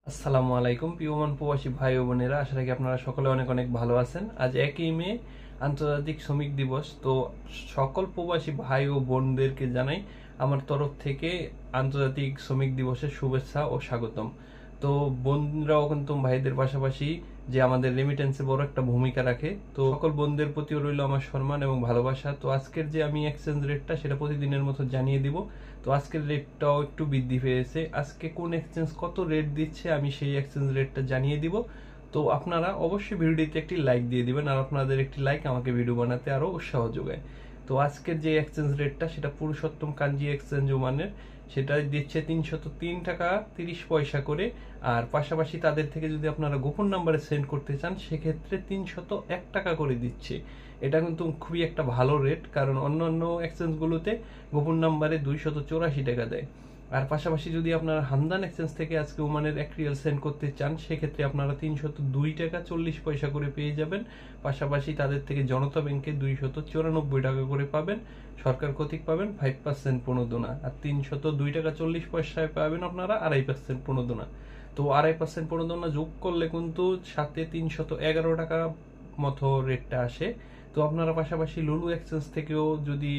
আসসালামু আলাইকুম প্রিয়মান প্রবাসী ভাই ও বোনেরা, আশা রাখি আপনারা সকলে অনেক অনেক ভালো আছেন। আজ 1 মে আন্তর্জাতিক শ্রমিক দিবস। তো সকল প্রবাসী ভাই ও বোনদেরকে জানাই আমার তরফ থেকে আন্তর্জাতিক শ্রমিক দিবসের শুভেচ্ছা ও স্বাগতম। তো বোনরাও কিন্তু ভাইদের পাশাপাশি যে আমাদের রেমিটেন্সে বড় একটা ভূমিকা রাখে, তো সকল বোনদের প্রতিও রইল আমার সম্মান এবং ভালোবাসা। তো আজকের যে আমি এক্সচেঞ্জ রেটটা সেটা প্রতিদিনের মতো জানিয়ে দিব। তো আজকের রেটটাও একটু বৃদ্ধি পেয়েছে। আজকে কোন এক্সচেঞ্জ কত রেট দিচ্ছে আমি সেই এক্সচেঞ্জ রেটটা জানিয়ে দিব। তো আপনারা অবশ্যই ভিডিওটিতে একটি লাইক দিয়ে দিবেন, আর আপনাদের একটি লাইক আমাকে ভিডিও বানাতে আরো উৎসাহ যোগায়। তো আজকের যে এক্সচেঞ্জ রেটটা সেটা পুরুষোত্তম কাঞ্জি এক্সচেঞ্জ ওমানের, সেটা দিচ্ছে 303 টাকা 30 পয়সা করে। আর পাশাপাশি তাদের থেকে যদি আপনারা গোপন নাম্বারে সেন্ড করতে চান সেক্ষেত্রে 301 টাকা করে দিচ্ছে। এটা কিন্তু খুবই একটা ভালো রেট, কারণ অন্যান্য এক্সচেঞ্জগুলোতে গোপন নাম্বারে 284 টাকা দেয়। আর পাশাপাশি যদি আপনারা হামদান এক্সচেঞ্জ থেকে আজকে ওমানের এক রিয়াল সেন্ড করতে চান সেক্ষেত্রে আপনারা 302 টাকা 40 পয়সা করে পেয়ে যাবেন। পাশাপাশি তাদের থেকে জনতা ব্যাংকে 294 টাকা করে পাবেন। সরকার কর্তৃক পাবেন 5% প্রণোদনা। আর 302 টাকা 40 পয়সায় পাবেন আপনারা 2.5% প্রণোদনা। তো 2.5% প্রণোদনা যোগ করলে কিন্তু সাথে 311 টাকা মতো রেটটা আসে। তো আপনারা পাশাপাশি লুলু এক্সচেঞ্জ থেকেও যদি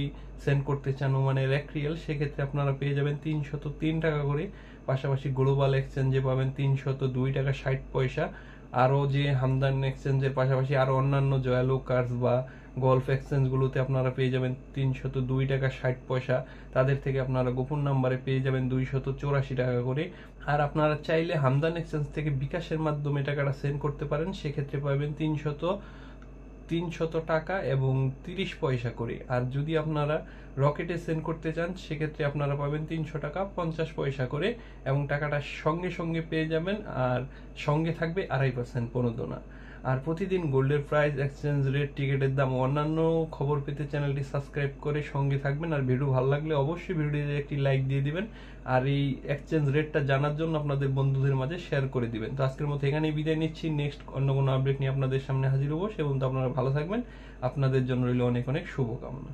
সেন্ড করতে চান ওমানের এক রিয়াল সেক্ষেত্রে আপনারা পেয়ে যাবেন 303 টাকা করে। পাশাপাশি গ্লোবাল এক্সচেঞ্জে পাবেন 302 টাকা 60 পয়সা। আরও যে হামদান এক্সচেঞ্জের পাশাপাশি আরও অন্যান্য জয়ালু কার্স বা গলফ এক্সচেঞ্জগুলোতে আপনারা পেয়ে যাবেন 302 টাকা 60 পয়সা। তাদের থেকে আপনারা গোপন নাম্বারে পেয়ে যাবেন 284 টাকা করে। আর আপনারা চাইলে হামদান এক্সচেঞ্জ থেকে বিকাশের মাধ্যমে টাকাটা সেন্ড করতে পারেন, সেক্ষেত্রে পাবেন 300 টাকা এবং 30 পয়সা করে। আর যদি আপনারা রকেটে সেন্ড করতে চান সেক্ষেত্রে আপনারা পাবেন 300 টাকা 50 পয়সা করে এবং টাকাটা সঙ্গে সঙ্গে পেয়ে যাবেন। আর সঙ্গে থাকবে 2.5% প্রণোদনা। আর প্রতিদিন গোল্ডের প্রাইস, এক্সচেঞ্জ রেট, টিকিটের দাম ও অন্যান্য খবর পেতে চ্যানেলটি সাবস্ক্রাইব করে সঙ্গে থাকবেন। আর ভিডিও ভালো লাগলে অবশ্যই ভিডিওতে একটি লাইক দিয়ে দিবেন, আর এই এক্সচেঞ্জ রেটটা জানার জন্য আপনাদের বন্ধুদের মাঝে শেয়ার করে দিবেন। তো আজকের মতো এখানেই বিদায় নিচ্ছি। নেক্সট অন্য কোনো আপডেট নিয়ে আপনাদের সামনে হাজির হবো। সে পর্যন্ত আপনারা ভালো থাকবেন। আপনাদের জন্য রইল অনেক অনেক শুভকামনা।